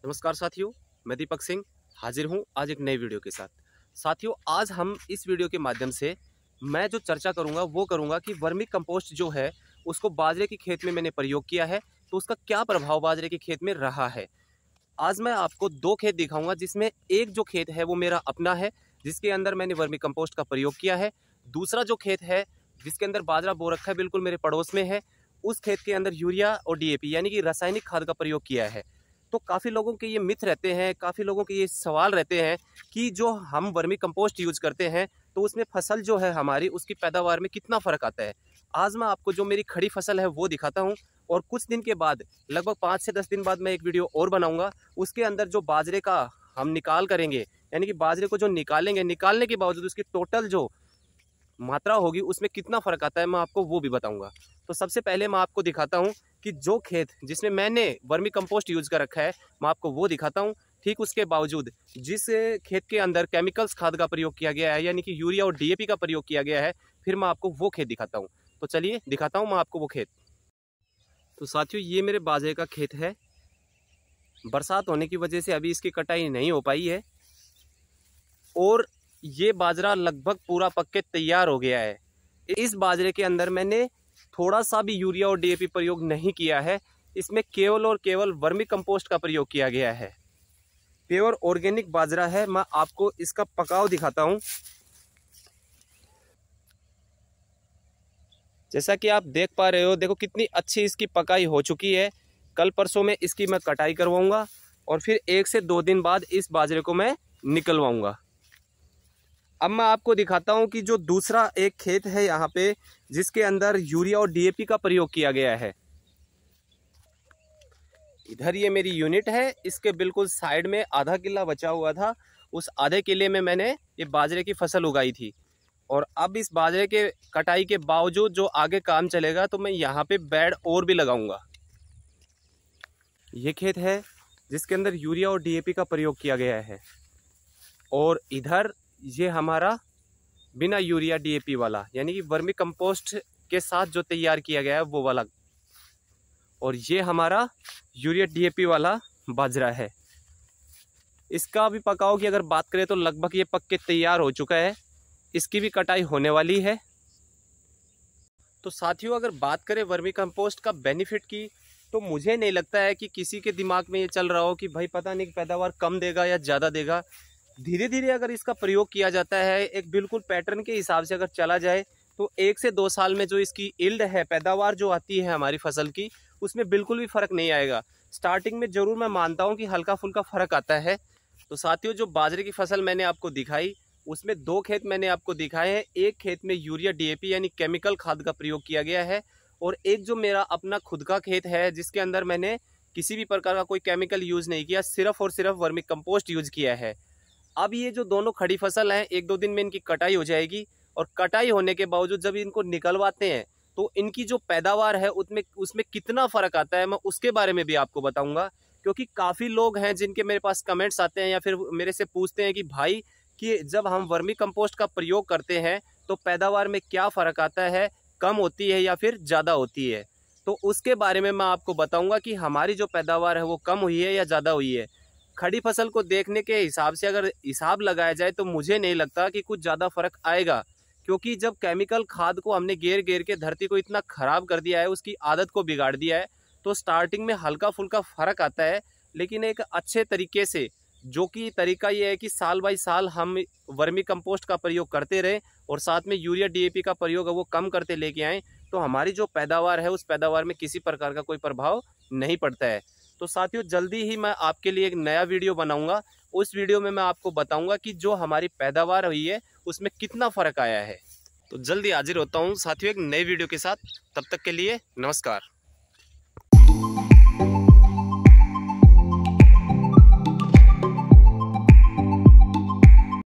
नमस्कार साथियों, मैं दीपक सिंह हाजिर हूँ आज एक नई वीडियो के साथ। साथियों, आज हम इस वीडियो के माध्यम से मैं जो चर्चा करूँगा वो करूँगा कि वर्मी कंपोस्ट जो है उसको बाजरे की खेत में मैंने प्रयोग किया है तो उसका क्या प्रभाव बाजरे की खेत में रहा है। आज मैं आपको दो खेत दिखाऊंगा, जिसमें एक जो खेत है वो मेरा अपना है जिसके अंदर मैंने वर्मी कंपोस्ट का प्रयोग किया है। दूसरा जो खेत है जिसके अंदर बाजरा बो रखा है बिल्कुल मेरे पड़ोस में है, उस खेत के अंदर यूरिया और डीएपी यानी कि रासायनिक खाद का प्रयोग किया है। तो काफ़ी लोगों के ये मिथ रहते हैं, काफ़ी लोगों के ये सवाल रहते हैं कि जो हम वर्मी कंपोस्ट यूज करते हैं तो उसमें फसल जो है हमारी उसकी पैदावार में कितना फ़र्क आता है। आज मैं आपको जो मेरी खड़ी फसल है वो दिखाता हूँ और कुछ दिन के बाद लगभग 5 से 10 दिन बाद मैं एक वीडियो और बनाऊंगा। उसके अंदर जो बाजरे का हम निकाल करेंगे यानी कि बाजरे को जो निकालेंगे, निकालने के बावजूद उसकी टोटल जो मात्रा होगी उसमें कितना फ़र्क आता है मैं आपको वो भी बताऊंगा। तो सबसे पहले मैं आपको दिखाता हूं कि जो खेत जिसमें मैंने वर्मी कंपोस्ट यूज कर रखा है मैं आपको वो दिखाता हूं। ठीक उसके बावजूद जिस खेत के अंदर केमिकल्स खाद का प्रयोग किया गया है यानी कि यूरिया और डीएपी का प्रयोग किया गया है, फिर मैं आपको वो खेत दिखाता हूँ। तो चलिए दिखाता हूँ मैं आपको वो खेत। तो साथियों, ये मेरे बाजरे का खेत है। बरसात होने की वजह से अभी इसकी कटाई नहीं हो पाई है और ये बाजरा लगभग पूरा पक के तैयार हो गया है। इस बाजरे के अंदर मैंने थोड़ा सा भी यूरिया और डीएपी प्रयोग नहीं किया है, इसमें केवल और केवल वर्मी कंपोस्ट का प्रयोग किया गया है। प्योर ऑर्गेनिक बाजरा है। मैं आपको इसका पकाव दिखाता हूं। जैसा कि आप देख पा रहे हो, देखो कितनी अच्छी इसकी पकाई हो चुकी है। कल परसों में इसकी मैं कटाई करवाऊंगा और फिर 1 से 2 दिन बाद इस बाजरे को मैं निकलवाऊंगा। अब मैं आपको दिखाता हूं कि जो दूसरा एक खेत है यहाँ पे जिसके अंदर यूरिया और डीएपी का प्रयोग किया गया है। इधर ये मेरी यूनिट है, इसके बिल्कुल साइड में आधा किला बचा हुआ था। उस आधे किले में मैंने ये बाजरे की फसल उगाई थी और अब इस बाजरे के कटाई के बावजूद जो आगे काम चलेगा तो मैं यहाँ पे बेड और भी लगाऊंगा। ये खेत है जिसके अंदर यूरिया और डीएपी का प्रयोग किया गया है और इधर ये हमारा बिना यूरिया डीएपी वाला यानी कि वर्मी कंपोस्ट के साथ जो तैयार किया गया है वो वाला, और ये हमारा यूरिया डीएपी वाला बाजरा है। इसका भी पकाव की अगर बात करें तो लगभग ये पक के तैयार हो चुका है, इसकी भी कटाई होने वाली है। तो साथियों, अगर बात करें वर्मी कंपोस्ट का बेनिफिट की तो मुझे नहीं लगता है कि किसी के दिमाग में ये चल रहा हो कि भाई पता नहीं पैदावार कम देगा या ज़्यादा देगा। धीरे धीरे अगर इसका प्रयोग किया जाता है, एक बिल्कुल पैटर्न के हिसाब से अगर चला जाए तो 1 से 2 साल में जो इसकी यील्ड है, पैदावार जो आती है हमारी फसल की, उसमें बिल्कुल भी फ़र्क नहीं आएगा। स्टार्टिंग में ज़रूर मैं मानता हूँ कि हल्का फुल्का फ़र्क आता है। तो साथियों, जो बाजरे की फसल मैंने आपको दिखाई उसमें 2 खेत मैंने आपको दिखाए हैं। एक खेत में यूरिया डीएपी यानी केमिकल खाद का प्रयोग किया गया है और एक जो मेरा अपना खुद का खेत है जिसके अंदर मैंने किसी भी प्रकार का कोई केमिकल यूज़ नहीं किया, सिर्फ और सिर्फ वर्मी कंपोस्ट यूज़ किया है। अब ये जो दोनों खड़ी फसल हैं 1-2 दिन में इनकी कटाई हो जाएगी और कटाई होने के बावजूद जब इनको निकलवाते हैं तो इनकी जो पैदावार है उसमें कितना फ़र्क आता है मैं उसके बारे में भी आपको बताऊंगा। क्योंकि काफ़ी लोग हैं जिनके मेरे पास कमेंट्स आते हैं या फिर मेरे से पूछते हैं कि भाई कि जब हम वर्मी कंपोस्ट का प्रयोग करते हैं तो पैदावार में क्या फ़र्क आता है, कम होती है या फिर ज़्यादा होती है। तो उसके बारे में मैं आपको बताऊँगा कि हमारी जो पैदावार है वो कम हुई है या ज़्यादा हुई है। खड़ी फसल को देखने के हिसाब से अगर हिसाब लगाया जाए तो मुझे नहीं लगता कि कुछ ज़्यादा फर्क आएगा, क्योंकि जब केमिकल खाद को हमने घेर घेर के धरती को इतना ख़राब कर दिया है, उसकी आदत को बिगाड़ दिया है, तो स्टार्टिंग में हल्का फुल्का फ़र्क आता है। लेकिन एक अच्छे तरीके से, जो कि तरीका ये है कि साल बाई साल हम वर्मी कंपोस्ट का प्रयोग करते रहें और साथ में यूरिया डीएपी का प्रयोग है वो कम करते लेके आएँ, तो हमारी जो पैदावार है उस पैदावार में किसी प्रकार का कोई प्रभाव नहीं पड़ता है। तो साथियों, जल्दी ही मैं आपके लिए एक नया वीडियो बनाऊंगा। उस वीडियो में मैं आपको बताऊंगा कि जो हमारी पैदावार हुई है उसमें कितना फ़र्क आया है। तो जल्दी हाजिर होता हूं साथियों एक नए वीडियो के साथ। तब तक के लिए नमस्कार।